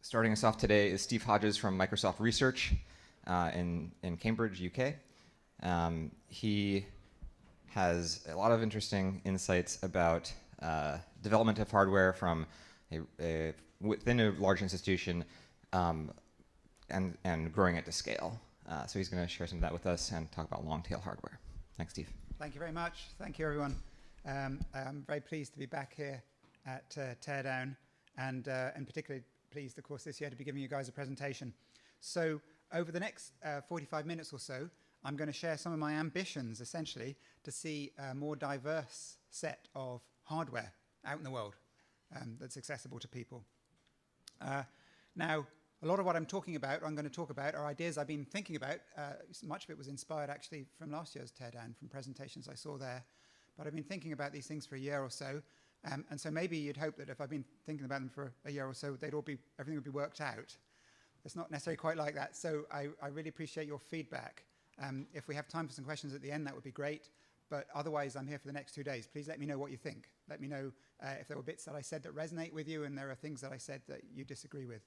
Starting us off today is Steve Hodges from Microsoft Research in Cambridge, UK. He has a lot of interesting insights about development of hardware from within a large institution and growing it to scale. So he's going to share some of that with us and talk about long-tail hardware. Thanks, Steve. Thank you very much. Thank you, everyone. I'm very pleased to be back here at TEARDOWN, and particularly pleased, of course, this year to be giving you guys a presentation. So over the next 45 minutes or so, I'm going to share some of my ambitions, essentially, to see a more diverse set of hardware out in the world that's accessible to people. Now, a lot of what I'm going to talk about are ideas I've been thinking about. Much of it was inspired, actually, from last year's TEARDOWN, from presentations I saw there. But I've been thinking about these things for a year or so. And so maybe you'd hope that if I've been thinking about them for a year or so, everything would be worked out. It's not necessarily quite like that. So I really appreciate your feedback. If we have time for some questions at the end, that would be great. But otherwise, I'm here for the next 2 days. Please let me know what you think. Let me know if there were bits that I said that resonate with you and there are things that I said that you disagree with.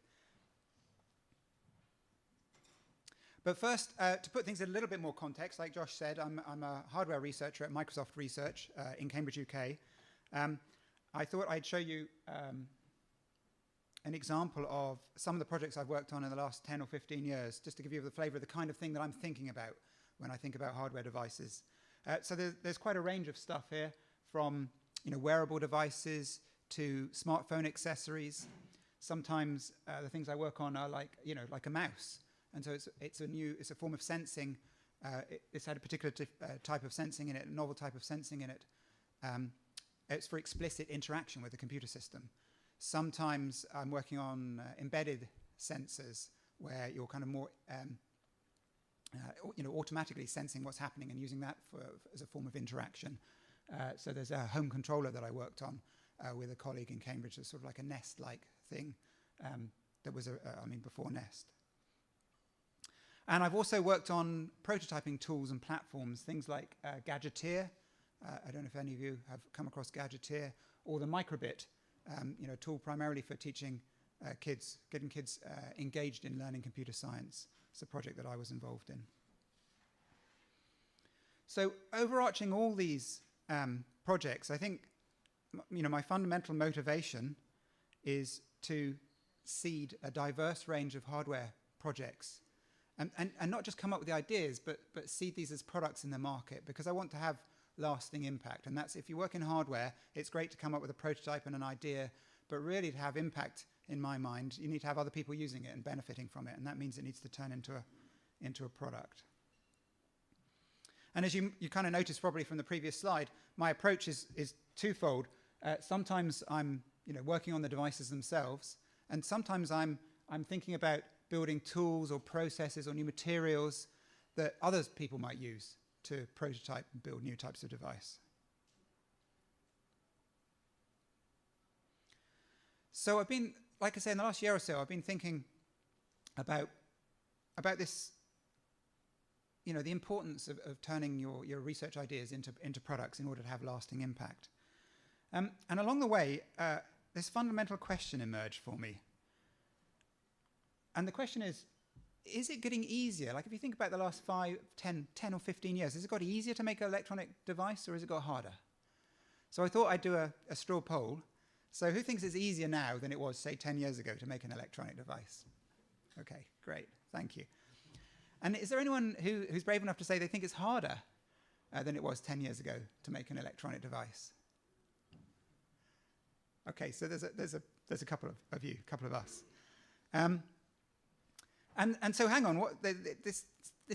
But first, to put things in a little bit more context, like Josh said, I'm a hardware researcher at Microsoft Research in Cambridge, UK. I thought I'd show you an example of some of the projects I've worked on in the last 10 or 15 years, just to give you the flavor of the kind of thing that I'm thinking about when I think about hardware devices. So there's quite a range of stuff here, from wearable devices to smartphone accessories. Sometimes the things I work on are like a mouse, and so it's a form of sensing. It's had a particular type of sensing in it, a novel type of sensing in it. It's for explicit interaction with the computer system. Sometimes I'm working on embedded sensors where you're kind of more automatically sensing what's happening and using that as a form of interaction. So there's a home controller that I worked on with a colleague in Cambridge. It's sort of like a Nest-like thing that was, before Nest. And I've also worked on prototyping tools and platforms, things like Gadgeteer. I don't know if any of you have come across Gadgeteer, or the Microbit, a tool primarily for teaching kids, getting kids engaged in learning computer science. It's a project that I was involved in. So overarching all these projects, I think my fundamental motivation is to seed a diverse range of hardware projects. And not just come up with the ideas, but seed these as products in the market, because I want to have lasting impact. And that's, if you work in hardware, it's great to come up with a prototype and an idea, but really to have impact, in my mind, you need to have other people using it and benefiting from it, and that means it needs to turn into a product. And as you kind of noticed probably from the previous slide, my approach is twofold. Sometimes I'm working on the devices themselves, and sometimes I'm thinking about building tools or processes or new materials that other people might use to prototype and build new types of device. So I've been, like I say, in the last year or so, I've been thinking about this, the importance of turning your research ideas into products in order to have lasting impact. And along the way, this fundamental question emerged for me. And the question is it getting easier? Like, if you think about the last 5, 10 or 15 years, has it got easier to make an electronic device, or has it got harder? So I thought I'd do a straw poll. So who thinks it's easier now than it was, say, 10 years ago to make an electronic device? Okay, great. Thank you. And is there anyone who's brave enough to say they think it's harder than it was 10 years ago to make an electronic device? Okay, so there's a couple of you, a couple of us. And so hang on, this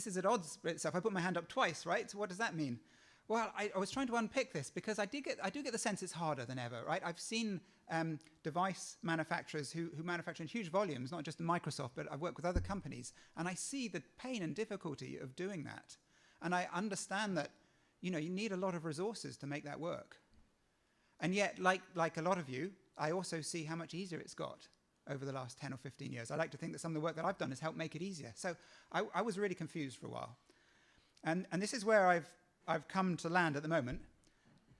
is at odds with itself. I put my hand up twice, right? So what does that mean? Well, I was trying to unpick this because I do get the sense it's harder than ever, right? I've seen device manufacturers who manufacture in huge volumes, not just Microsoft, but I've worked with other companies, and I see the pain and difficulty of doing that. And I understand that, you need a lot of resources to make that work. And yet, like a lot of you, I also see how much easier it's got over the last 10 or 15 years. I like to think that some of the work that I've done has helped make it easier. So I was really confused for a while. And this is where I've come to land at the moment.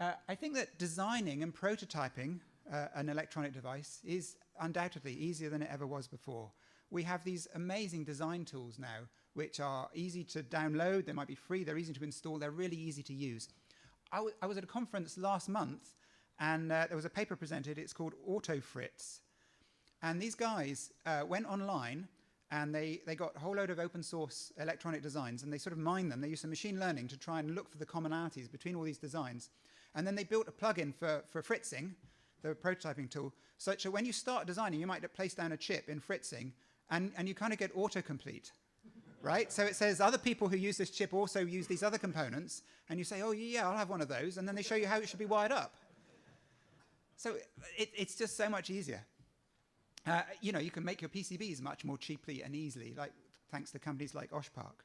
I think that designing and prototyping an electronic device is undoubtedly easier than it ever was before. We have these amazing design tools now, which are easy to download, they might be free, they're easy to install, they're really easy to use. I was at a conference last month, and there was a paper presented, it's called AutoFritz. And these guys went online, and they got a whole load of open source electronic designs, and they sort of mined them. They used some machine learning to try and look for the commonalities between all these designs. And then they built a plugin for fritzing, the prototyping tool, such that when you start designing, you might place down a chip in fritzing, and you kind of get autocomplete, right? So it says other people who use this chip also use these other components, and you say, oh, yeah, I'll have one of those, and then they show you how it should be wired up. So it's just so much easier. You know, you can make your PCBs much more cheaply and easily, like thanks to companies like Oshpark.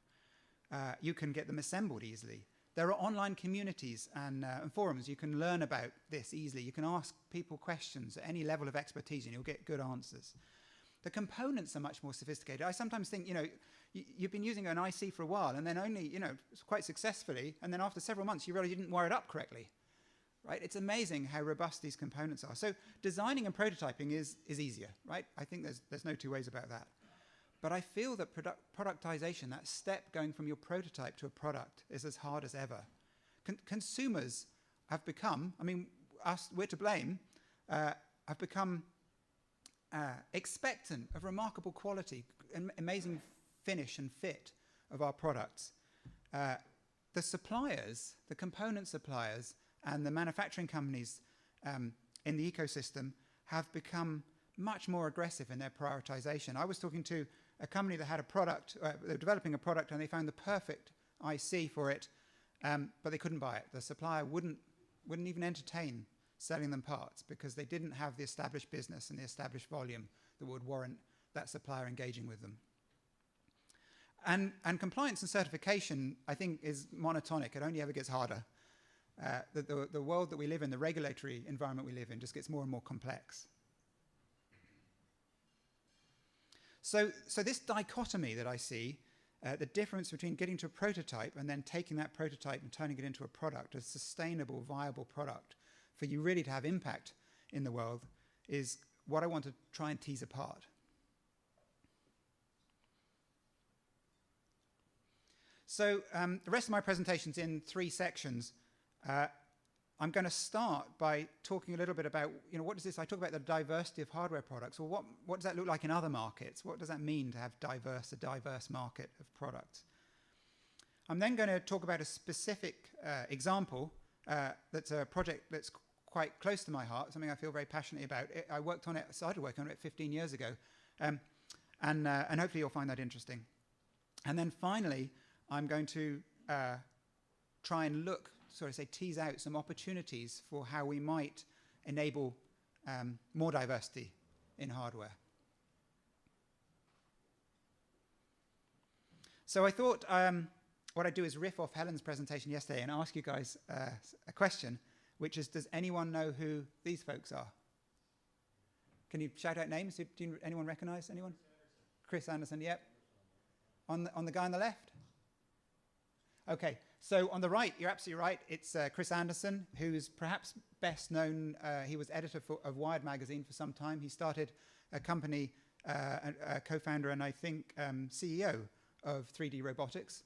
You can get them assembled easily. There are online communities and forums. You can learn about this easily. You can ask people questions at any level of expertise, and you'll get good answers. The components are much more sophisticated. I sometimes think, you know, you've been using an IC for a while, and then only, you know, quite successfully, and then after several months, you realize you didn't wire it up correctly. Right? It's amazing how robust these components are. So designing and prototyping is easier, right? I think there's no two ways about that. But I feel that productization, that step going from your prototype to a product, is as hard as ever. Consumers have become, I mean, we're to blame, have become expectant of remarkable quality, amazing finish and fit of our products. The suppliers, the component suppliers, and the manufacturing companies in the ecosystem have become much more aggressive in their prioritization. I was talking to a company that had a product, they were developing a product, and they found the perfect IC for it, but they couldn't buy it. The supplier wouldn't even entertain selling them parts because they didn't have the established business and the established volume that would warrant that supplier engaging with them. And compliance and certification, I think, is monotonic. It only ever gets harder. The world that we live in, the regulatory environment we live in, just gets more and more complex. So this dichotomy that I see, the difference between getting to a prototype and then taking that prototype and turning it into a product, a sustainable, viable product, for you really to have impact in the world, is what I want to try and tease apart. So the rest of my presentation's in 3 sections. I'm going to start by talking a little bit about, you know, what is this? I talk about the diversity of hardware products. Well, what does that look like in other markets? What does that mean to have a diverse market of products? I'm then going to talk about a specific example that's a project that's quite close to my heart, something I feel very passionately about. I started working on it 15 years ago, and hopefully you'll find that interesting. And then finally, I'm going to try and tease out some opportunities for how we might enable more diversity in hardware. So I thought what I'd do is riff off Helen's presentation yesterday and ask you guys a question, which is, does anyone know who these folks are? Can you shout out names? Anyone recognize anyone? Chris Anderson, yep. On the guy on the left? Okay, so on the right, you're absolutely right. It's Chris Anderson, who's perhaps best known. He was editor of Wired magazine for some time. He started a company, a co-founder and I think CEO of 3D Robotics.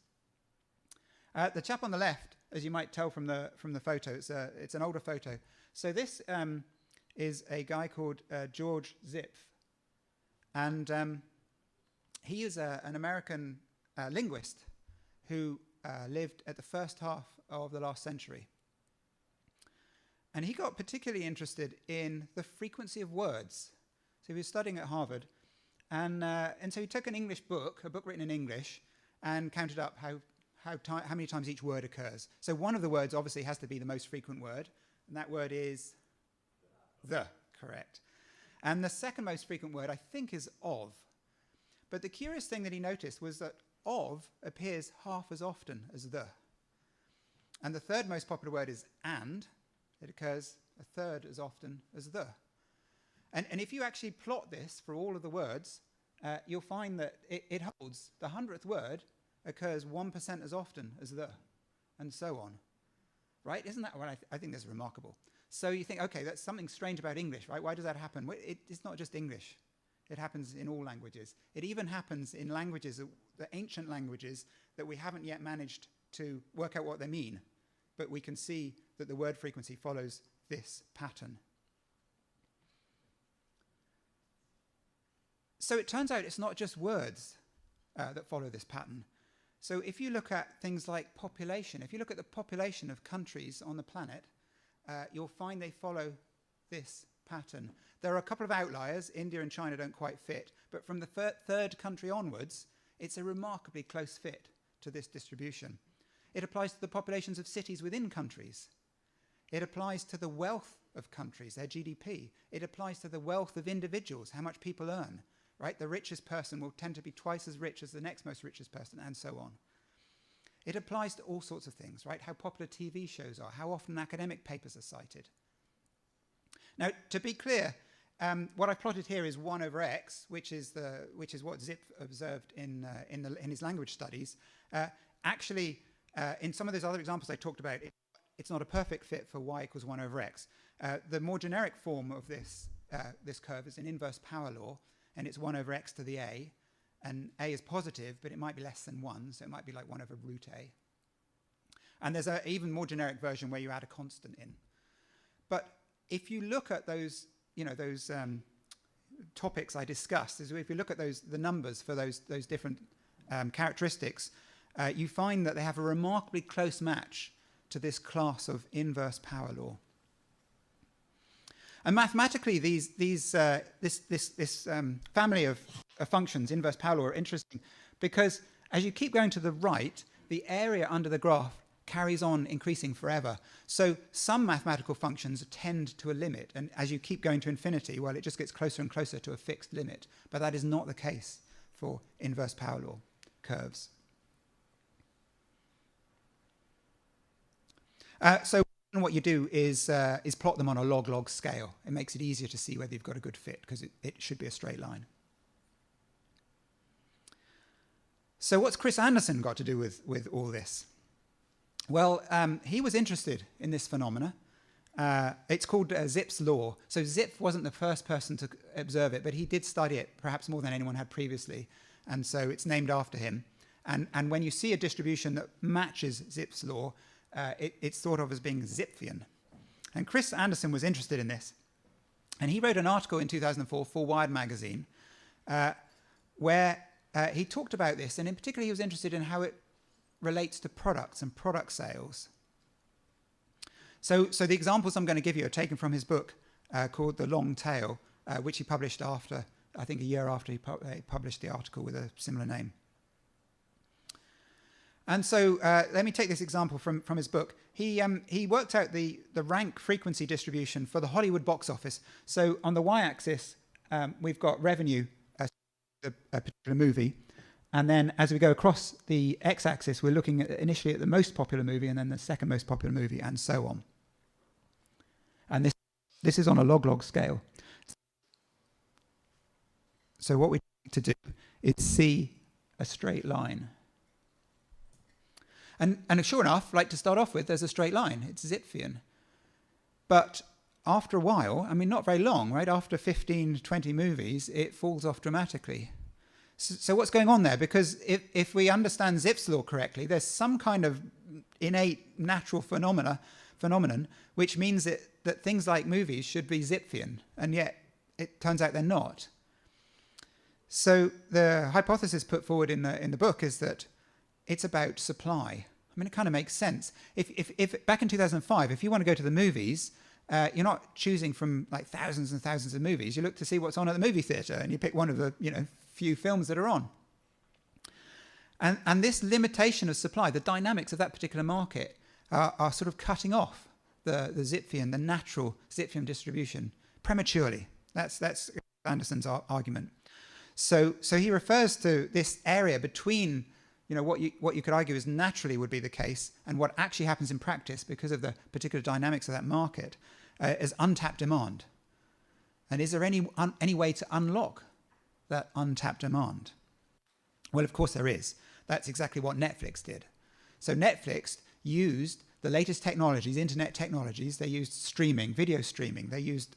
The chap on the left, as you might tell from the photo, it's an older photo. So this is a guy called George Zipf, and he is an American linguist who lived at the first half of the last century. And he got particularly interested in the frequency of words. So he was studying at Harvard, and so he took an English book, a book written in English, and counted up how many times each word occurs. So one of the words obviously has to be the most frequent word, and that word is the, correct. And the second most frequent word, I think, is of. But the curious thing that he noticed was that of appears half as often as the. And the third most popular word is and. It occurs a third as often as the. And if you actually plot this for all of the words, you'll find that it holds. The 100th word occurs 1% as often as the, and so on. Right? Isn't that what I think that's remarkable? So you think, okay, that's something strange about English, right? Why does that happen? Well, it's not just English. It happens in all languages. It even happens in languages, the ancient languages, that we haven't yet managed to work out what they mean. But we can see that the word frequency follows this pattern. So it turns out it's not just words that follow this pattern. So if you look at things like population, if you look at the population of countries on the planet, you'll find they follow this pattern. There are a couple of outliers. India and China don't quite fit, but from the third country onwards, it's a remarkably close fit to this distribution. It applies to the populations of cities within countries. It applies to the wealth of countries, their GDP. It applies to the wealth of individuals, how much people earn, right? The richest person will tend to be twice as rich as the next most richest person, and so on. It applies to all sorts of things, right? How popular TV shows are, how often academic papers are cited. Now, to be clear, what I plotted here is 1 over x, which is what Zip observed in his language studies. Actually, in some of those other examples I talked about, it's not a perfect fit for y equals 1 over x. The more generic form of this curve is an inverse power law, and it's 1 over x to the a. And a is positive, but it might be less than 1, so it might be like 1 over root a. And there's an even more generic version where you add a constant in. But if you look at those, topics I discussed, if you look at the numbers for those different characteristics, you find that they have a remarkably close match to this class of inverse power law. And mathematically, this family of functions, inverse power law, are interesting because as you keep going to the right, the area under the graph carries on increasing forever. So some mathematical functions tend to a limit, and as you keep going to infinity, well, it just gets closer and closer to a fixed limit. But that is not the case for inverse power law curves. So what you do is plot them on a log-log scale. It makes it easier to see whether you've got a good fit, because it should be a straight line. So what's Chris Anderson got to do with all this? Well, he was interested in this phenomena. It's called Zipf's law. So Zipf wasn't the first person to observe it, but he did study it perhaps more than anyone had previously. And so it's named after him. And when you see a distribution that matches Zipf's law, it's thought of as being Zipfian. And Chris Anderson was interested in this. And he wrote an article in 2004 for Wired magazine where he talked about this. And in particular, he was interested in how it relates to products and product sales. So the examples I'm going to give you are taken from his book called The Long Tail, which he published after, I think a year after he published the article with a similar name. And so let me take this example from his book. He worked out the rank frequency distribution for the Hollywood box office. So on the y-axis, we've got revenue, a particular movie. And then as we go across the x-axis, we're looking initially at the most popular movie and then the second most popular movie and so on. And this is on a log-log scale. So what we need to do is see a straight line. And sure enough, like to start off with, there's a straight line. It's Zipfian. But after a while, I mean, not very long, right? After 15, 20 movies, it falls off dramatically. So what's going on there? Because if we understand Zipf's law correctly, there's some kind of innate natural phenomenon which means that things like movies should be Zipfian, and yet it turns out they're not. So the hypothesis put forward in the book is that it's about supply. I mean, it kind of makes sense. If back in 2005, if you want to go to the movies, you're not choosing from like thousands and thousands of movies. You look to see what's on at the movie theatre, and you pick one of the few films that are on. And this limitation of supply, the dynamics of that particular market, are sort of cutting off the Zipfian, the natural Zipfian distribution prematurely. That's Anderson's argument. So he refers to this area between what you could argue is naturally would be the case and what actually happens in practice because of the particular dynamics of that market as untapped demand. And is there any way to unlock that untapped demand? Well, of course there is. That's exactly what Netflix did. So Netflix used the latest technologies, internet technologies. They used streaming, video streaming. They used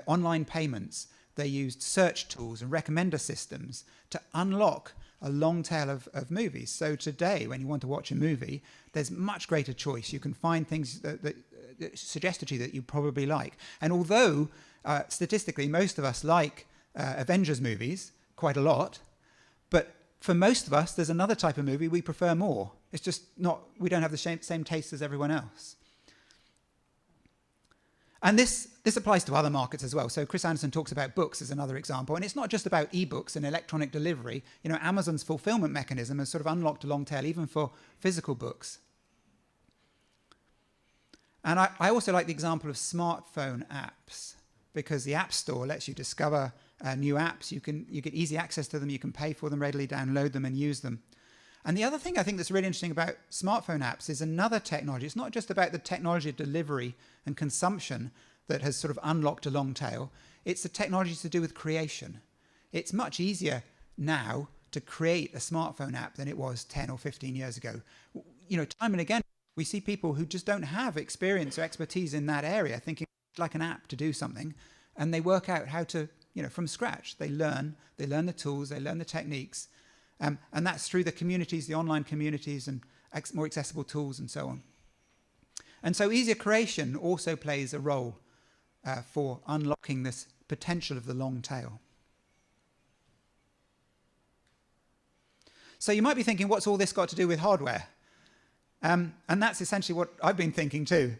online payments. They used search tools and recommender systems to unlock a long tail of movies. So today, when you want to watch a movie, there's much greater choice. You can find things that suggested to you that you probably like. And although statistically most of us like Avengers movies quite a lot, but for most of us there's another type of movie we prefer more. It's just not, we don't have the same taste as everyone else. And this applies to other markets as well. So Chris Anderson talks about books as another example, and it's not just about ebooks and electronic delivery. You know, Amazon's fulfillment mechanism has sort of unlocked a long tail even for physical books. And I also like the example of smartphone apps, because the App Store lets you discover new apps. You get easy access to them. You can pay for them readily, download them, and use them. And the other thing I think that's really interesting about smartphone apps is another technology. It's not just about the technology of delivery and consumption that has sort of unlocked a long tail. It's the technology to do with creation. It's much easier now to create a smartphone app than it was 10 or 15 years ago. You know, time and again, we see people who just don't have experience or expertise in that area thinking like an app to do something, and they work out how to, you know, from scratch. They learn the tools, they learn the techniques, and that's through the communities, the online communities, and more accessible tools and so on. And so easier creation also plays a role for unlocking this potential of the long tail. So you might be thinking, what's all this got to do with hardware? And that's essentially what I've been thinking too.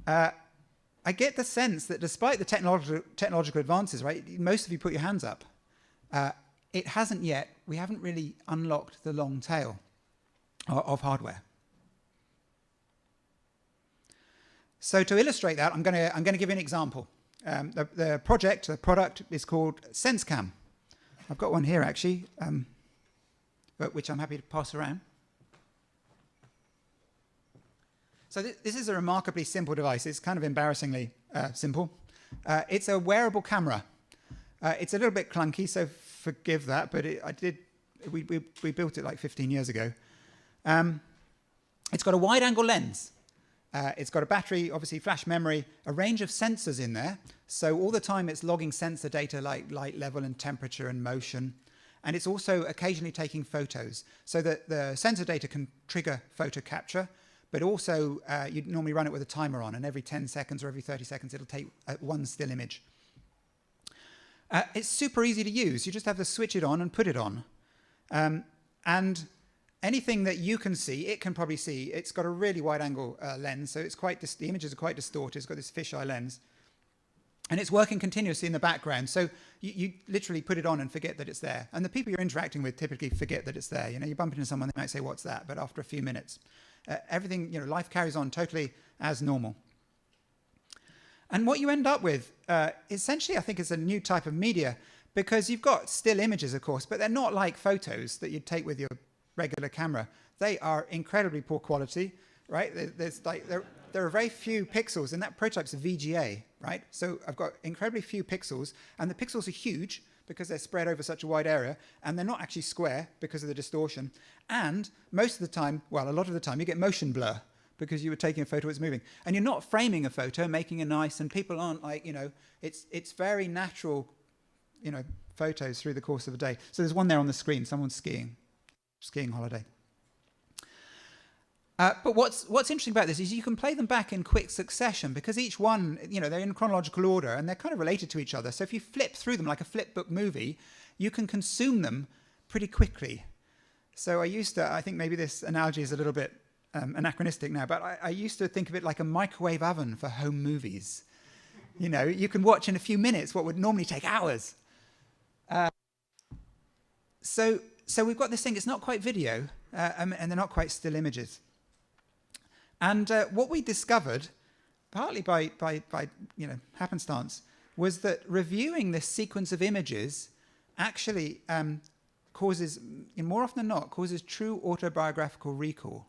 I get the sense that despite the technological advances, right, most of you put your hands up, it hasn't yet, we haven't really unlocked the long tail of hardware. So to illustrate that, I'm going to give you an example. The product is called Sensecam. I've got one here actually, which I'm happy to pass around. So this is a remarkably simple device. It's kind of embarrassingly simple. It's a wearable camera. It's a little bit clunky, so forgive that, but we built it like 15 years ago. It's got a wide-angle lens. It's got a battery, obviously flash memory, a range of sensors in there. So all the time it's logging sensor data like light level and temperature and motion. And it's also occasionally taking photos, so that the sensor data can trigger photo capture. But also, you'd normally run it with a timer on, and every 10 seconds or every 30 seconds, it'll take one still image. It's super easy to use. You just have to switch it on and put it on. And anything that you can see, it can probably see. It's got a really wide-angle lens, so it's the images are quite distorted. It's got this fisheye lens. And it's working continuously in the background. So you literally put it on and forget that it's there. And the people you're interacting with typically forget that it's there. You know, you bump into someone, they might say, "What's that?" But after a few minutes, everything, you know, life carries on totally as normal. And what you end up with, essentially, I think, is a new type of media, because you've got still images, of course, but they're not like photos that you'd take with your regular camera. They are incredibly poor quality, right? There are very few pixels, and that prototype's a VGA, right? So I've got incredibly few pixels, and the pixels are huge because they're spread over such a wide area, and they're not actually square because of the distortion. And most of the time, well, a lot of the time, you get motion blur because you were taking a photo that's moving. And you're not framing a photo, making a nice, and people aren't like, you know, it's very natural, you know, photos through the course of a day. So there's one there on the screen, someone's skiing holiday. But what's interesting about this is you can play them back in quick succession, because each one, you know, they're in chronological order and they're kind of related to each other. So if you flip through them like a flipbook movie, you can consume them pretty quickly. So I think maybe this analogy is a little bit anachronistic now, but I used to think of it like a microwave oven for home movies. You know, you can watch in a few minutes what would normally take hours. So we've got this thing, it's not quite video, and they're not quite still images. And what we discovered, partly by you know, happenstance, was that reviewing this sequence of images actually causes, more often than not, causes true autobiographical recall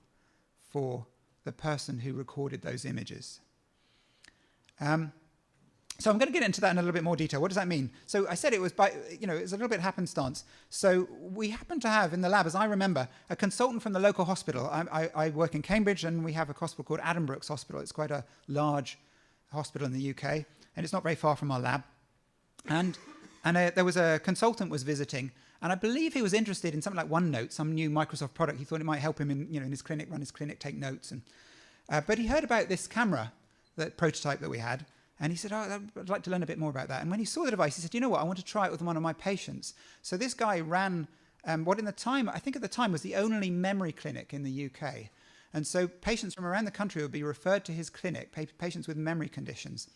for the person who recorded those images. So I'm going to get into that in a little bit more detail. What does that mean? So I said it was it's a little bit happenstance. So we happen to have in the lab, as I remember, a consultant from the local hospital. I work in Cambridge, and we have a hospital called Addenbrooke's Hospital. It's quite a large hospital in the UK, and it's not very far from our lab. And there was a consultant was visiting, and I believe he was interested in something like OneNote, some new Microsoft product. He thought it might help him in his clinic, run his clinic, take notes. And but he heard about this camera, that prototype that we had. And he said, oh, I'd like to learn a bit more about that. And when he saw the device, he said, you know what, I want to try it with one of my patients. So this guy ran what I think at the time was the only memory clinic in the UK. And so patients from around the country would be referred to his clinic, patients with memory conditions.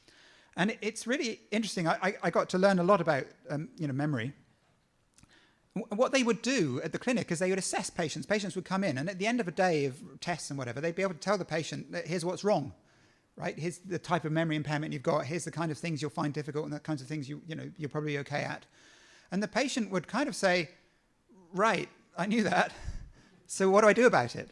And it's really interesting. I got to learn a lot about memory. What they would do at the clinic is they would assess patients. Patients would come in, and at the end of a day of tests and whatever, they'd be able to tell the patient that here's what's wrong. Right? Here's the type of memory impairment you've got. Here's the kind of things you'll find difficult and the kinds of things you're probably okay at. And the patient would kind of say, right, I knew that. So what do I do about it?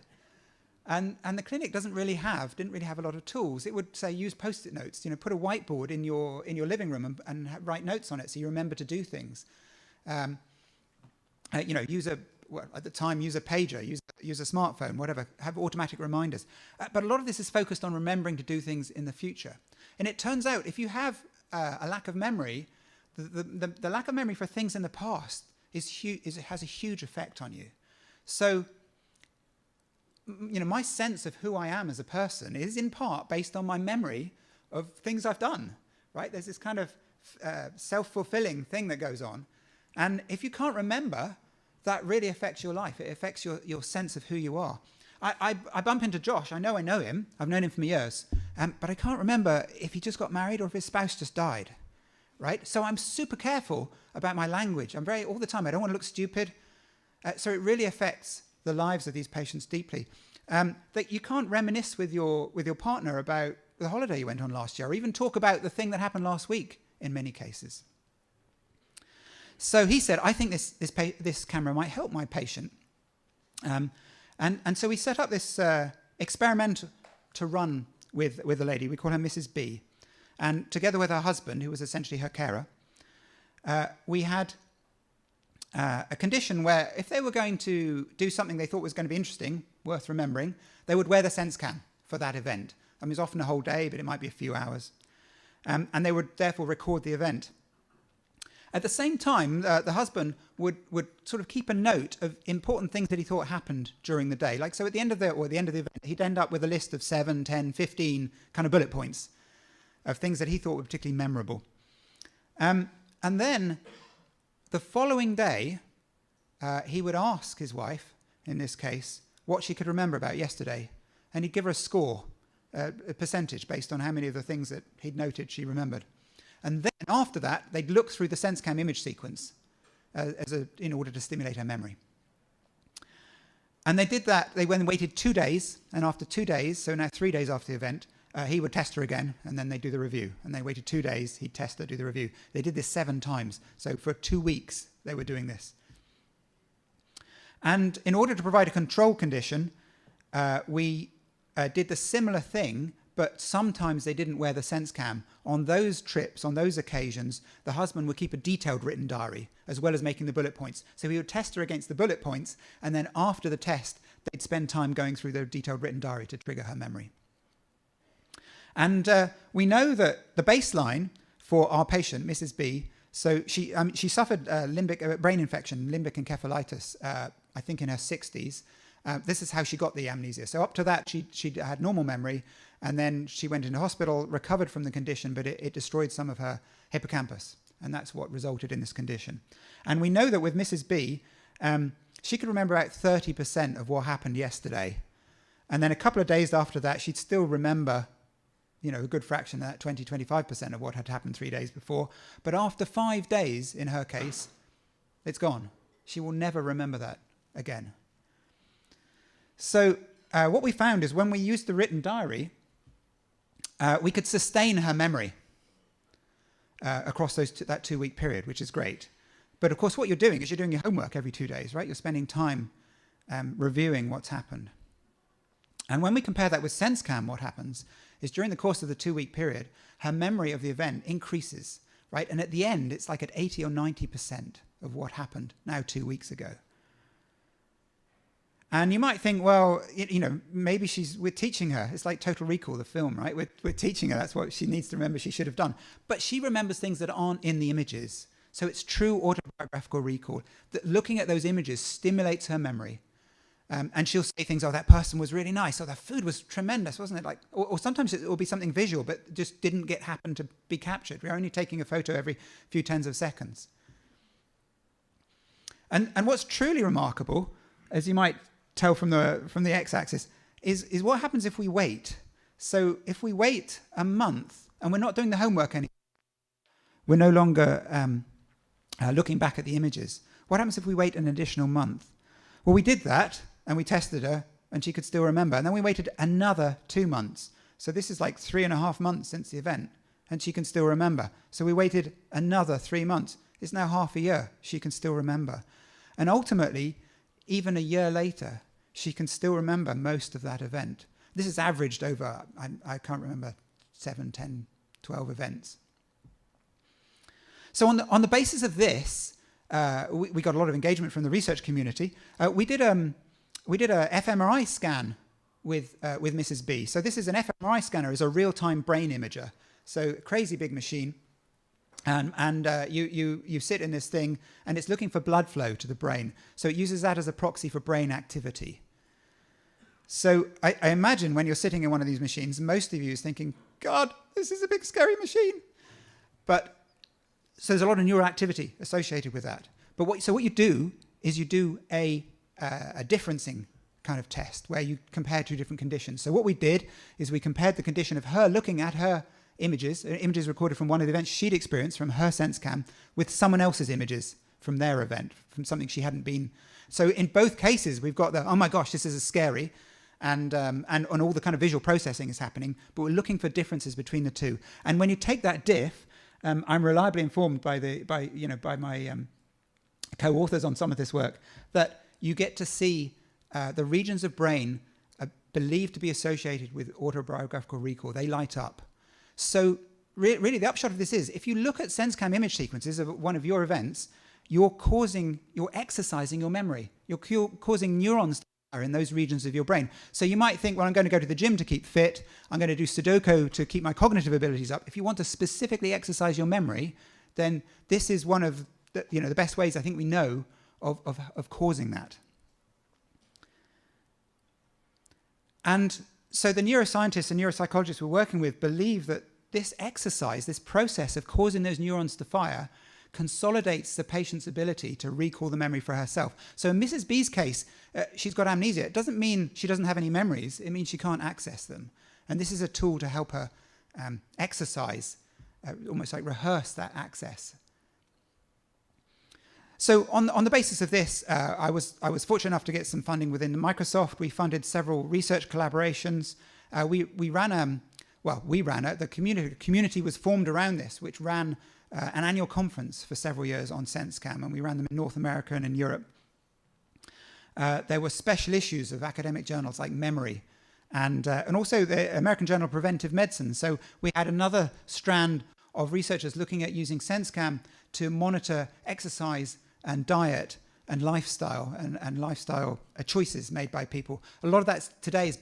And the clinic didn't really have a lot of tools. It would say use Post-it notes, put a whiteboard in your living room and write notes on it so you remember to do things. At the time, use a pager, use a smartphone, whatever, have automatic reminders. But a lot of this is focused on remembering to do things in the future. And it turns out if you have a lack of memory, the lack of memory for things in the past has a huge effect on you. So, my sense of who I am as a person is in part based on my memory of things I've done, right? There's this kind of self-fulfilling thing that goes on. And if you can't remember, that really affects your life. It affects your sense of who you are. I bump into Josh. I know him. I've known him for years. But I can't remember if he just got married or if his spouse just died, right? So I'm super careful about my language. All the time, I don't want to look stupid. So it really affects the lives of these patients deeply. That you can't reminisce with your partner about the holiday you went on last year, or even talk about the thing that happened last week in many cases. So he said, I think this camera might help my patient. And so we set up this experiment to run with a lady. We call her Mrs. B. And together with her husband, who was essentially her carer, we had a condition where if they were going to do something they thought was going to be interesting, worth remembering, they would wear the Sensecam for that event. I mean, it's often a whole day, but it might be a few hours. And they would therefore record the event. At the same time, the husband would sort of keep a note of important things that he thought happened during the day. Like, so at the end of the event, he'd end up with a list of 7, 10, 15 kind of bullet points of things that he thought were particularly memorable. And then the following day, he would ask his wife, in this case, what she could remember about yesterday. And he'd give her a score, a percentage based on how many of the things that he'd noted she remembered. And then after that, they'd look through the Sensecam image sequence in order to stimulate her memory. And they did that. They waited 2 days, and after 2 days, so now 3 days after the event, he would test her again, and then they'd do the review. And they waited 2 days, he'd test her, do the review. They did this 7 times. So for 2 weeks, they were doing this. And in order to provide a control condition, we did the similar thing, but sometimes they didn't wear the Sensecam. On those trips, on those occasions, the husband would keep a detailed written diary, as well as making the bullet points. So he would test her against the bullet points, and then after the test, they'd spend time going through the detailed written diary to trigger her memory. And we know that the baseline for our patient, Mrs. B, so she suffered brain infection, limbic encephalitis, I think in her 60s. This is how she got the amnesia. So up to that, she had normal memory, and then she went into hospital, recovered from the condition, but it destroyed some of her hippocampus, and that's what resulted in this condition. And we know that with Mrs. B, she could remember about 30% of what happened yesterday. And then a couple of days after that, she'd still remember, a good fraction of that, 20, 25% of what had happened 3 days before. But after 5 days, in her case, it's gone. She will never remember that again. So what we found is when we used the written diary, we could sustain her memory across that 2-week period, which is great. But of course, what you're doing is you're doing your homework every 2 days, right? You're spending time reviewing what's happened. And when we compare that with Sensecam, what happens is during the course of the 2-week period, her memory of the event increases, right? And at the end, it's like at 80 or 90% of what happened now 2 weeks ago. And you might think, well, maybe we're teaching her. It's like Total Recall, the film, right? We're teaching her. That's what she needs to remember she should have done. But she remembers things that aren't in the images. So it's true autobiographical recall. That looking at those images stimulates her memory. And she'll say things, oh, that person was really nice. Oh, that food was tremendous, wasn't it? Or sometimes it will be something visual, but just didn't happen to be captured. We're only taking a photo every few tens of seconds. And what's truly remarkable, as you might tell from the x-axis, is what happens if we wait. So if we wait a month and we're not doing the homework anymore, we're no longer looking back at the images. What happens if we wait an additional month? Well, we did that and we tested her and she could still remember. And then we waited another 2 months. So this is like 3.5 months since the event and she can still remember. So we waited another 3 months. It's now half a year. She can still remember. And ultimately, even a year later, she can still remember most of that event. This is averaged over, I can't remember, 7, 10, 12 events. So on the basis of this, we got a lot of engagement from the research community. We did a Fmri scan with Mrs. B. So this is an Fmri scanner, is a real-time brain imager. So crazy big machine. And you sit in this thing and it's looking for blood flow to the brain. So it uses that as a proxy for brain activity. So I imagine when you're sitting in one of these machines, most of you is thinking, God, this is a big scary machine. So there's a lot of neural activity associated with that. But what you do is you do a differencing kind of test where you compare 2 different conditions. So what we did is we compared the condition of her looking at her images recorded from one of the events she'd experienced from her Sensecam with someone else's images from their event, from something she hadn't been. So in both cases, we've got the, oh my gosh, this is scary, and all the kind of visual processing is happening, but we're looking for differences between the two. And when you take that diff, I'm reliably informed by my co-authors on some of this work that you get to see the regions of brain believed to be associated with autobiographical recall. They light up. So really the upshot of this is, if you look at Sensecam image sequences of one of your events, you're exercising your memory. You're causing neurons to fire in those regions of your brain. So you might think, well, I'm going to go to the gym to keep fit. I'm going to do Sudoku to keep my cognitive abilities up. If you want to specifically exercise your memory, then this is one of the best ways I think we know of causing that. And so the neuroscientists and neuropsychologists we're working with believe that this exercise, this process of causing those neurons to fire, consolidates the patient's ability to recall the memory for herself. So in Mrs. B's case, she's got amnesia. It doesn't mean she doesn't have any memories. It means she can't access them. And this is a tool to help her exercise, almost like rehearse that access. So on the basis of this, I was fortunate enough to get some funding within Microsoft. We funded several research collaborations. We ran the community was formed around this, which ran an annual conference for several years on Sensecam, and we ran them in North America and in Europe. There were special issues of academic journals like Memory, and also the American Journal of Preventive Medicine. So we had another strand of researchers looking at using Sensecam to monitor exercise and diet and lifestyle and lifestyle choices made by people. A lot of that today is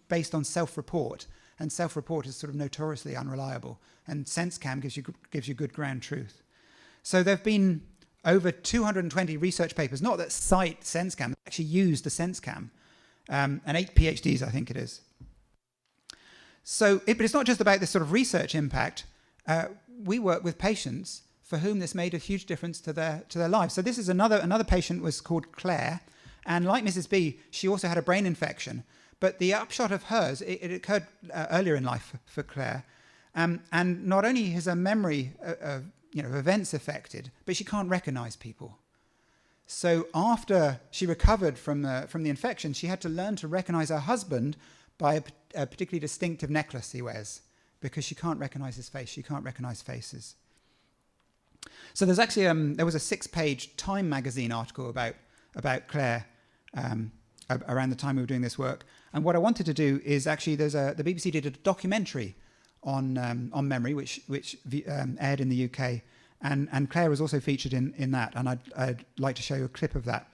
based on self-report, and self-report is sort of notoriously unreliable, and Sensecam gives you good ground truth. So there have been over 220 research papers, not that cite Sensecam, actually use the Sensecam, and 8 PhDs, I think it is. So, but it's not just about this sort of research impact. We work with patients for whom this made a huge difference to their lives. So this is another patient was called Claire, and like Mrs. B, she also had a brain infection. But the upshot of hers, it occurred earlier in life for Claire, and not only is her memory of events affected, but she can't recognize people. So after she recovered from the infection, she had to learn to recognize her husband by a particularly distinctive necklace he wears, because she can't recognize his face. She can't recognize faces. So there's actually there was a 6-page Time magazine article about Claire around the time we were doing this work. And what I wanted to do is actually, the BBC did a documentary on memory, which aired in the UK, and Claire was also featured in that. And I'd like to show you a clip of that,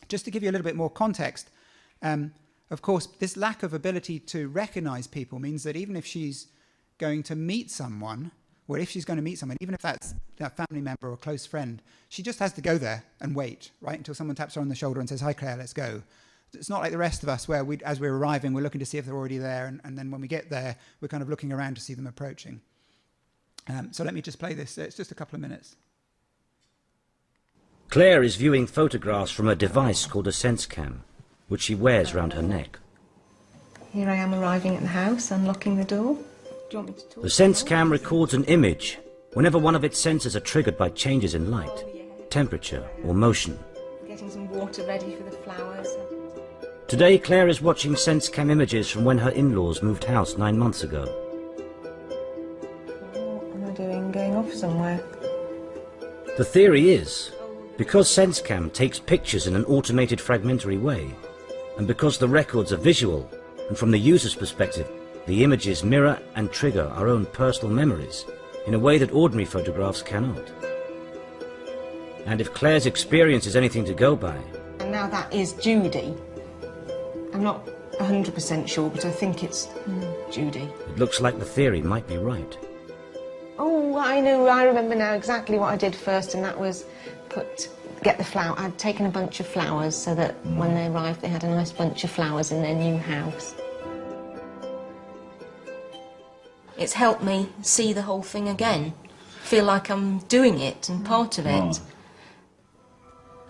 just to give you a little bit more context. Of course, this lack of ability to recognise people means that even if she's going to meet someone, or if she's going to meet someone, even if that's a family member or a close friend, she just has to go there and wait, right, until someone taps her on the shoulder and says, "Hi, Claire, let's go." It's not like the rest of us where, as we're arriving, we're looking to see if they're already there, and then when we get there, we're kind of looking around to see them approaching. So let me just play this. It's just a couple of minutes. Claire is viewing photographs from a device called a Sensecam, which she wears round her neck. Here I am arriving at the house, unlocking the door. Do you want me to talk? The Sensecam records an image whenever one of its sensors are triggered by changes in light, temperature or motion. Getting some water ready for the flowers. Today, Claire is watching Sensecam images from when her in-laws moved house 9 months ago. What am I doing? Going off somewhere? The theory is, because Sensecam takes pictures in an automated fragmentary way, and because the records are visual, and from the user's perspective, the images mirror and trigger our own personal memories in a way that ordinary photographs cannot. And if Claire's experience is anything to go by... And now that is Judy. I'm not 100% sure, but I think it's Judy. It looks like the theory might be right. Oh, I remember now exactly what I did first, and that was get the flower. I'd taken a bunch of flowers so that when they arrived, they had a nice bunch of flowers in their new house. It's helped me see the whole thing again, feel like I'm doing it and part of it.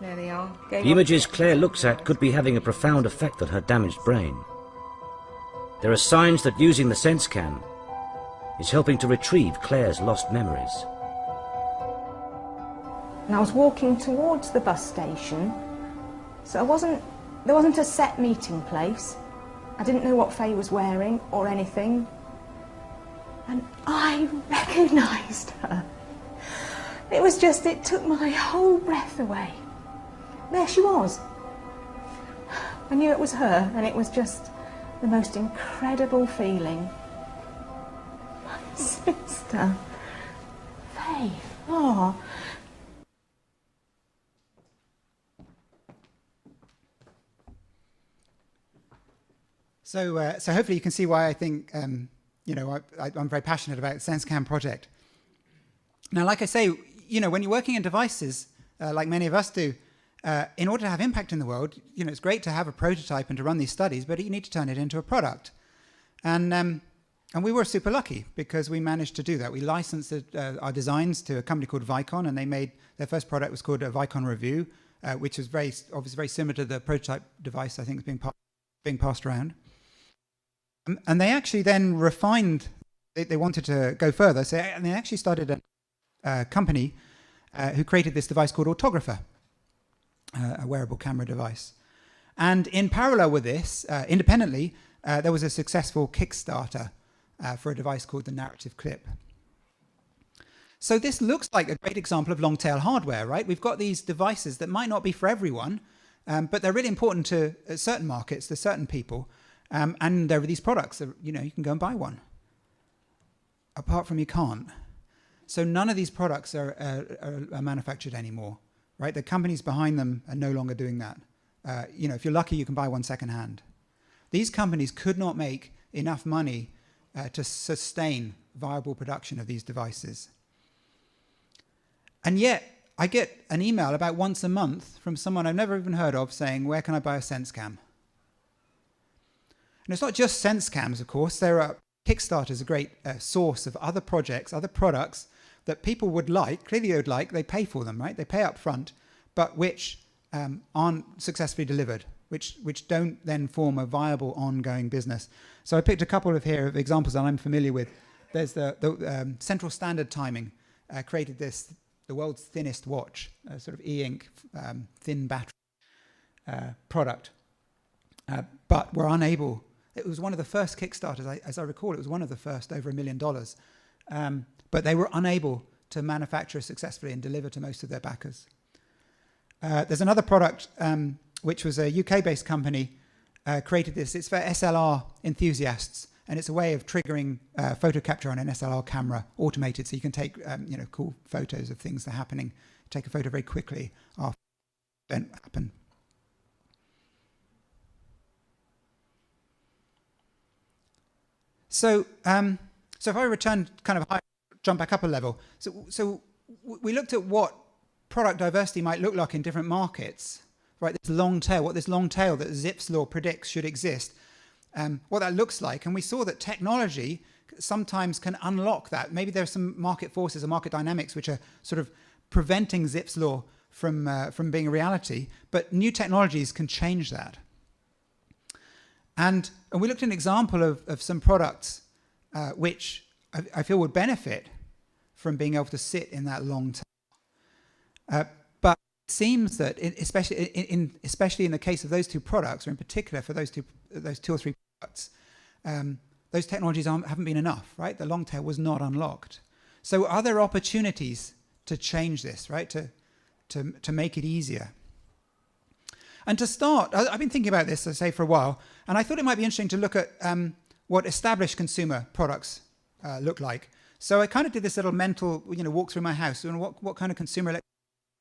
There they are. The images Claire looks at could be having a profound effect on her damaged brain. There are signs that using the Sensecam is helping to retrieve Claire's lost memories. And I was walking towards the bus station, so there wasn't a set meeting place. I didn't know what Faye was wearing or anything. And I recognised her. It took my whole breath away. There she was. I knew it was her, and it was just the most incredible feeling. My sister. Faye. Oh. So hopefully you can see why I think, I'm very passionate about the Sensecam project. Now, like I say, when you're working in devices, like many of us do, in order to have impact in the world, it's great to have a prototype and to run these studies, but you need to turn it into a product. And we were super lucky because we managed to do that. We licensed our designs to a company called Vicon, and they made their first product was called a Vicon Review, which was obviously very similar to the prototype device I think is being passed around. And they actually then refined, they wanted to go further, so they actually started a company who created this device called Autographer, a wearable camera device. And in parallel with this, independently, there was a successful Kickstarter for a device called the Narrative Clip. So this looks like a great example of long-tail hardware, right? We've got these devices that might not be for everyone, but they're really important to certain markets, to certain people. And there are these products that, you can go and buy one. Apart from you can't. So none of these products are manufactured anymore, right? The companies behind them are no longer doing that. If you're lucky, you can buy one secondhand. These companies could not make enough money to sustain viable production of these devices. And yet, I get an email about once a month from someone I've never even heard of saying, "Where can I buy a Sensecam?" And it's not just Sensecams, of course. Kickstarter is a great source of other projects, other products that people would like, clearly they would like, they pay for them, right? They pay up front, but which aren't successfully delivered, which don't then form a viable ongoing business. So I picked a couple of examples that I'm familiar with. There's the Central Standard Timing created the world's thinnest watch, a sort of e-ink thin battery product, but were unable. It was one of the first Kickstarters, as I recall, it was one of the first over $1 million. But they were unable to manufacture successfully and deliver to most of their backers. There's another product which was a UK-based company, created this. It's for SLR enthusiasts, and it's a way of triggering photo capture on an SLR camera, automated, so you can take cool photos of things that are happening. Take a photo very quickly after the event happened. So, so if I return kind of high, jump back up a level. So we looked at what product diversity might look like in different markets, right? This long tail, what this long tail that Zipf's law predicts should exist, what that looks like. And we saw that technology sometimes can unlock that. Maybe there are some market forces or market dynamics which are sort of preventing Zipf's law from being a reality, but new technologies can change that. And we looked at an example of some products which I feel would benefit from being able to sit in that long tail. But it seems that, especially in the case of those two products, or in particular for those two or three products, those technologies haven't been enough, right? The long tail was not unlocked. So are there opportunities to change this, right? To make it easier? And to start, I've been thinking about this, I say, for a while, and I thought it might be interesting to look at what established consumer products look like. So I kind of did this little mental, walk through my house, and what kind of consumer electronics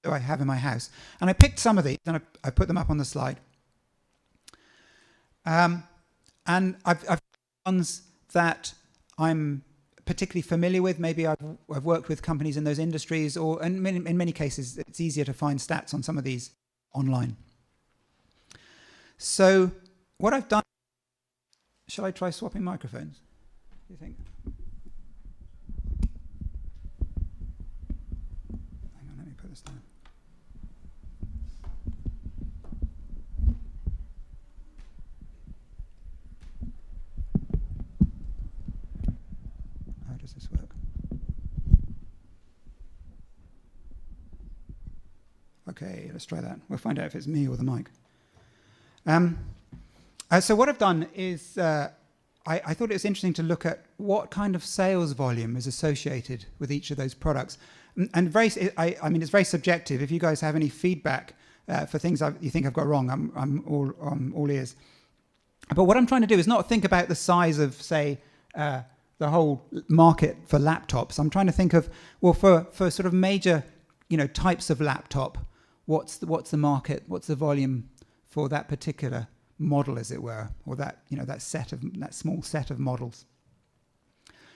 do I have in my house? And I picked some of these, and I put them up on the slide. And I've ones that I'm particularly familiar with. Maybe I've worked with companies in those industries, or in many cases, it's easier to find stats on some of these online. So what I've done, shall I try swapping microphones, do you think? Hang on, let me put this down. How does this work? Okay, let's try that. We'll find out if it's me or the mic. So what I've done is I thought it was interesting to look at what kind of sales volume is associated with each of those products. And I mean, it's very subjective. If you guys have any feedback for things you think I've got wrong, I'm all ears. But what I'm trying to do is not think about the size of, say, the whole market for laptops. I'm trying to think of, well, for sort of major, types of laptop, what's the market, what's the volume for that particular model, as it were, or that that small set of models.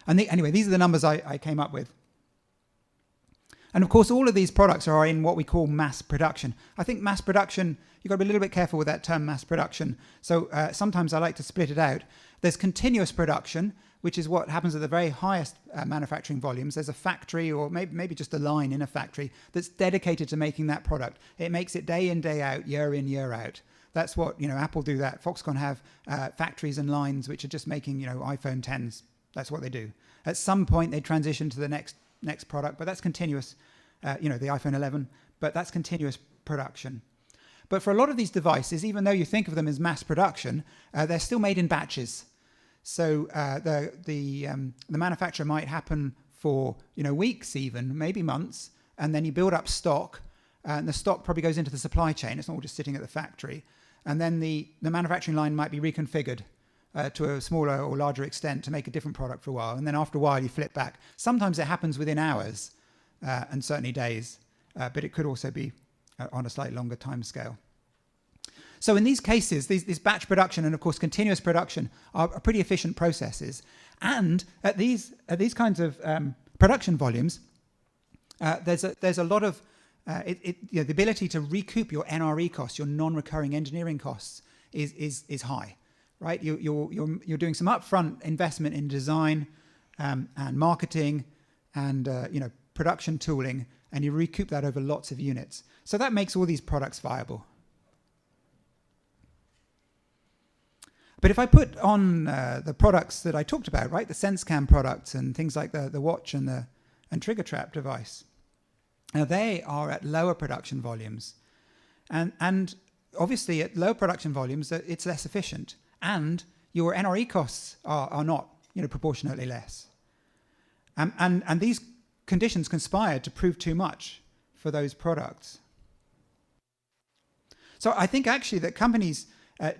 And anyway, these are the numbers I came up with. And of course, all of these products are in what we call mass production. I think mass production, you've got to be a little bit careful with that term, mass production. So sometimes I like to split it out. There's continuous production, which is what happens at the very highest manufacturing volumes. There's a factory, or maybe just a line in a factory, that's dedicated to making that product. It makes it day in, day out, year in, year out. That's what, Apple do that. Foxconn have factories and lines which are just making, iPhone 10s. That's what they do. At some point, they transition to the next product, but that's continuous, the iPhone 11, but that's continuous production. But for a lot of these devices, even though you think of them as mass production, they're still made in batches. So the manufacture might happen for weeks, even maybe months, and then you build up stock, and the stock probably goes into the supply chain. It's not all just sitting at the factory, and then the manufacturing line might be reconfigured to a smaller or larger extent to make a different product for a while, and then after a while you flip back. Sometimes it happens within hours and certainly days, but it could also be on a slightly longer time scale. So in these cases, these batch production and, of course, continuous production are pretty efficient processes. And at these kinds of production volumes, there's a lot of the ability to recoup your NRE costs, your non-recurring engineering costs, is high, right? You're doing some upfront investment in design and marketing and production tooling, and you recoup that over lots of units. So that makes all these products viable. But if I put on the products that I talked about, right, the Sensecam products and things like the watch and trigger trap device, now they are at lower production volumes, and obviously at lower production volumes it's less efficient, and your NRE costs are not proportionately less, and these conditions conspired to prove too much for those products. So I think actually that companies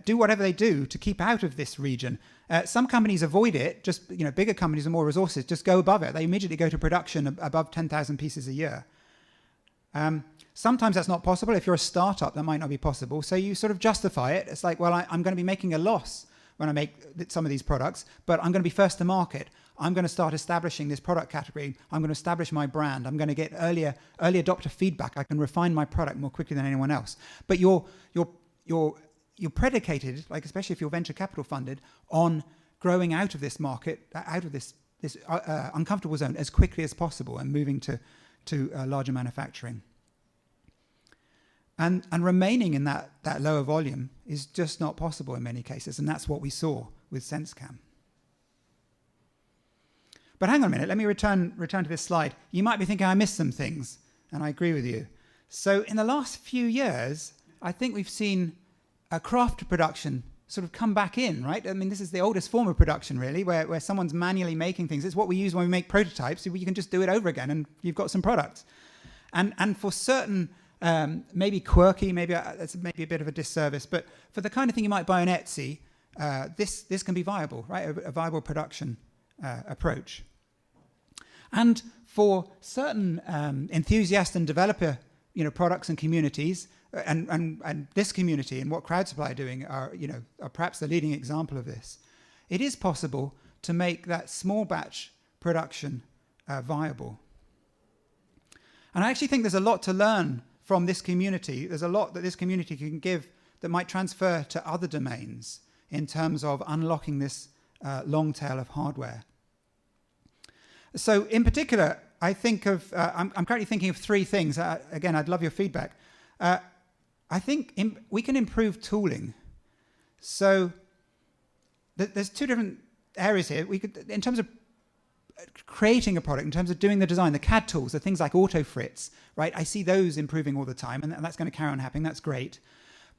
do whatever they do to keep out of this region. Some companies avoid it, just, you know, bigger companies with more resources just go above it. They immediately go to production above 10,000 pieces a year. Sometimes that's not possible. If you're a startup, that might not be possible. So you sort of justify it. It's like, well, I'm going to be making a loss when I make some of these products, but I'm going to be first to market. I'm going to start establishing this product category. I'm going to establish my brand. I'm going to get early adopter feedback. I can refine my product more quickly than anyone else. But you're predicated, like especially if you're venture capital funded, on growing out of this market, out of this uncomfortable zone as quickly as possible and moving to larger manufacturing. And remaining in that lower volume is just not possible in many cases, and that's what we saw with Sensecam. But hang on a minute, let me return to this slide. You might be thinking I missed some things, and I agree with you. So in the last few years, I think we've seen a craft production sort of come back in, right? I mean, this is the oldest form of production, really, where someone's manually making things. It's what we use when we make prototypes. You can just do it over again, and you've got some products. And for certain, maybe quirky, maybe that's maybe a bit of a disservice, but for the kind of thing you might buy on Etsy, this can be viable, right? A viable production approach. And for certain enthusiast and developer, you know, products and communities, and this community and what CrowdSupply are doing are perhaps the leading example of this. It is possible to make that small batch production viable. And I actually think there's a lot to learn from this community. There's a lot that this community can give that might transfer to other domains in terms of unlocking this long tail of hardware. So in particular, I think of, I'm currently thinking of three things. Again, I'd love your feedback. I think we can improve tooling. So there's two different areas here. We could, in terms of creating a product, in terms of doing the design, the CAD tools, the things like AutoFritz, right? I see those improving all the time, and that's going to carry on happening. That's great.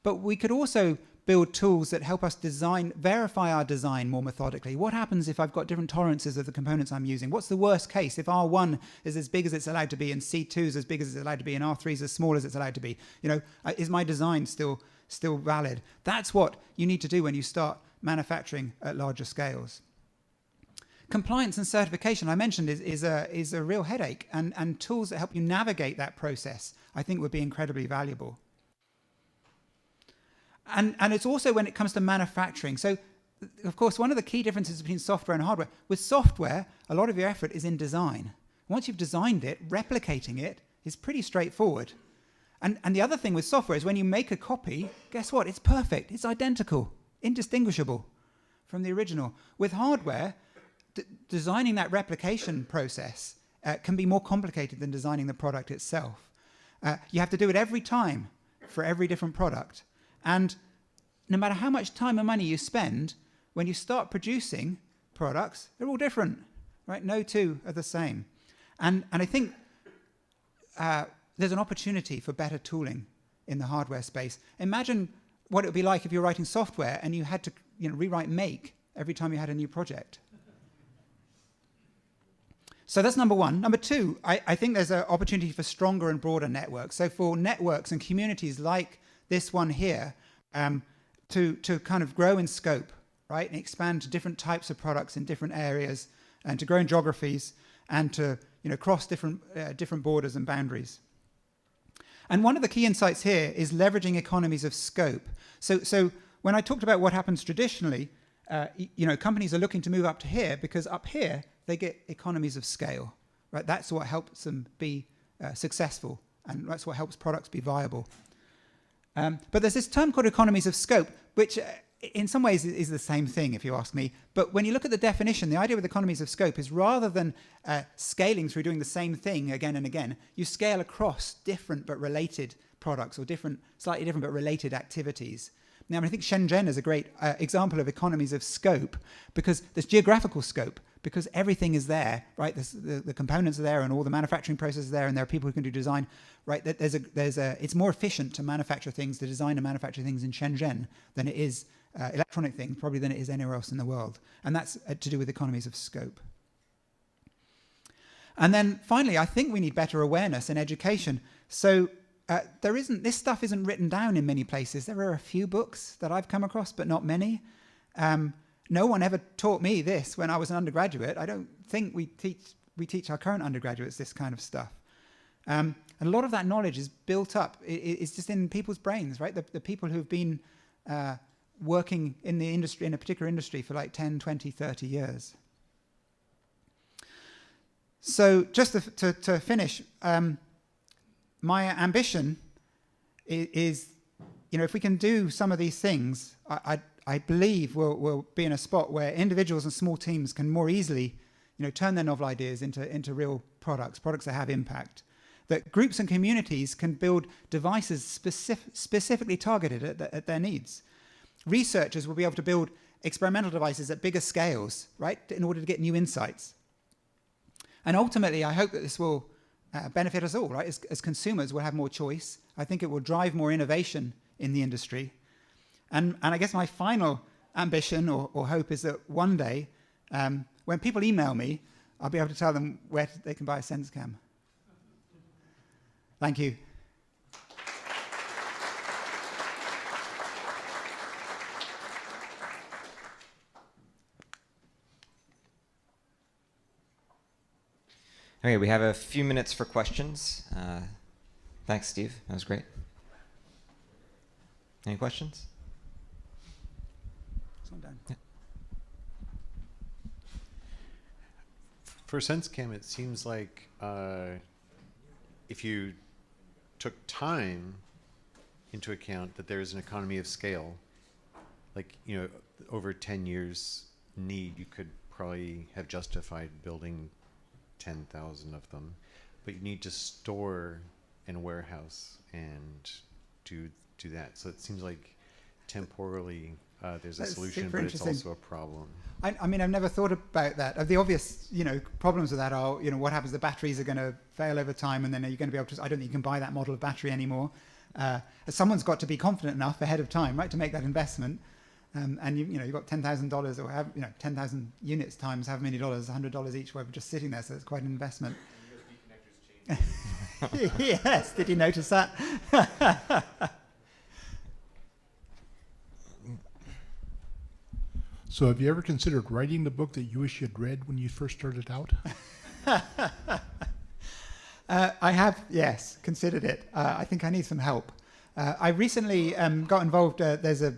But we could also build tools that help us verify our design more methodically. What happens if I've got different tolerances of the components I'm using? What's the worst case if R1 is as big as it's allowed to be and C2 is as big as it's allowed to be and R3 is as small as it's allowed to be? You know, is my design still valid? That's what you need to do when you start manufacturing at larger scales. Compliance and certification, I mentioned, is a real headache, and tools that help you navigate that process, I think, would be incredibly valuable. And it's also when it comes to manufacturing. So, of course, one of the key differences between software and hardware, with software, a lot of your effort is in design. Once you've designed it, replicating it is pretty straightforward. And the other thing with software is when you make a copy, guess what? It's perfect. It's identical, indistinguishable from the original. With hardware, designing that replication process can be more complicated than designing the product itself. You have to do it every time for every different product. And no matter how much time and money you spend, when you start producing products, they're all different, right? No two are the same. And I think there's an opportunity for better tooling in the hardware space. Imagine what it would be like if you're writing software and you had to rewrite make every time you had a new project. So that's number one. Number two, I think there's an opportunity for stronger and broader networks. So for networks and communities like this one here, to kind of grow in scope, right, and expand to different types of products in different areas, and to grow in geographies, and to cross different borders and boundaries. And one of the key insights here is leveraging economies of scope. So when I talked about what happens traditionally, companies are looking to move up to here because up here they get economies of scale, right? That's what helps them be successful, and that's what helps products be viable. But there's this term called economies of scope, which in some ways is the same thing, if you ask me. But when you look at the definition, the idea with economies of scope is rather than scaling through doing the same thing again and again, you scale across different but related products or slightly different but related activities. Now, I think Shenzhen is a great example of economies of scope because there's geographical scope, because everything is there, right? The components are there and all the manufacturing processes are there, and there are people who can do design, right? It's more efficient to manufacture things, to design and manufacture things in Shenzhen than it is electronic things, probably than it is anywhere else in the world. And that's to do with economies of scope. And then finally, I think we need better awareness and education. So this stuff isn't written down in many places. There are a few books that I've come across, but not many. No one ever taught me this when I was an undergraduate. I don't think we teach our current undergraduates this kind of stuff. And a lot of that knowledge is built up. It's just in people's brains, right? The people who've been working in the industry, in a particular industry, for like 10, 20, 30 years. So just to finish, my ambition is, if we can do some of these things, I believe we'll be in a spot where individuals and small teams can more easily, turn their novel ideas into real products that have impact. That groups and communities can build devices specifically targeted at their needs. Researchers will be able to build experimental devices at bigger scales, right, in order to get new insights. And ultimately, I hope that this will benefit us all, right? As consumers, we'll have more choice. I think it will drive more innovation in the industry. And I guess my final ambition or hope is that one day, when people email me, I'll be able to tell them where they can buy a Sensecam. Thank you. Okay, we have a few minutes for questions. Thanks, Steve. That was great. Any questions? Yeah. For Sensecam, it seems like if you took time into account that there's an economy of scale, like, over 10 years need, you could probably have justified building 10,000 of them, but you need to store in a warehouse and do that. So it seems like temporally there's a solution, but it's also a problem. I mean, I've never thought about that. The obvious, problems with that are, what happens? The batteries are going to fail over time, and then are you going to be able to? I don't think you can buy that model of battery anymore. Someone's got to be confident enough ahead of time, right, to make that investment. And you've got $10,000 or 10,000 units times how many dollars, $100 each, where we're just sitting there. So it's quite an investment. Yes, did you notice that? So have you ever considered writing the book that you wish you'd read when you first started out? I have, yes, considered it. I think I need some help. I recently got involved. There's a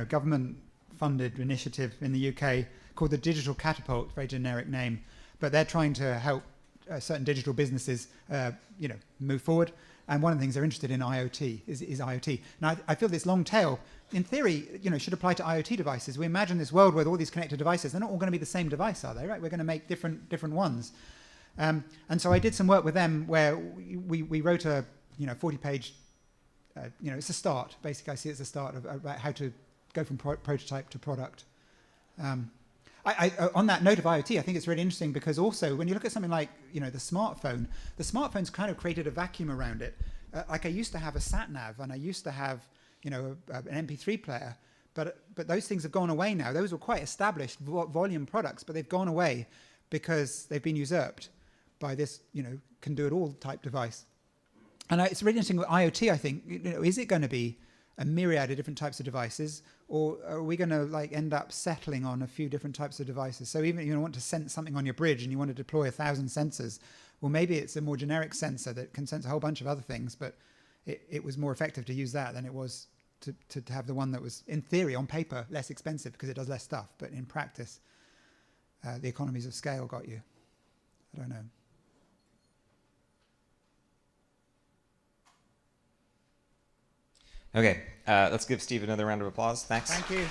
government-funded initiative in the UK called the Digital Catapult, very generic name, but they're trying to help certain digital businesses, move forward. And one of the things they're interested in IoT is IoT. Now, I feel this long tail, in theory, should apply to IoT devices. We imagine this world with all these connected devices. They're not all going to be the same device, are they? Right? We're going to make different ones. And so I did some work with them where we wrote a 40-page. It's a start. Basically, I see it as a start about how to go from prototype to product. On that note of IoT, I think it's really interesting because also when you look at something like the smartphone's kind of created a vacuum around it. Like I used to have a sat nav and I used to have an MP3 player, but those things have gone away now. Those were quite established volume products, but they've gone away because they've been usurped by this can do it all type device. And it's really interesting with IoT. I think is it going to be a myriad of different types of devices, or are we going to end up settling on a few different types of devices? So even if you want to sense something on your bridge and you want to deploy 1,000 sensors, well, maybe it's a more generic sensor that can sense a whole bunch of other things, but it was more effective to use that than it was to have the one that was, in theory, on paper, less expensive because it does less stuff, but in practice, the economies of scale got you. I don't know. Okay, let's give Steve another round of applause. Thanks. Thank you.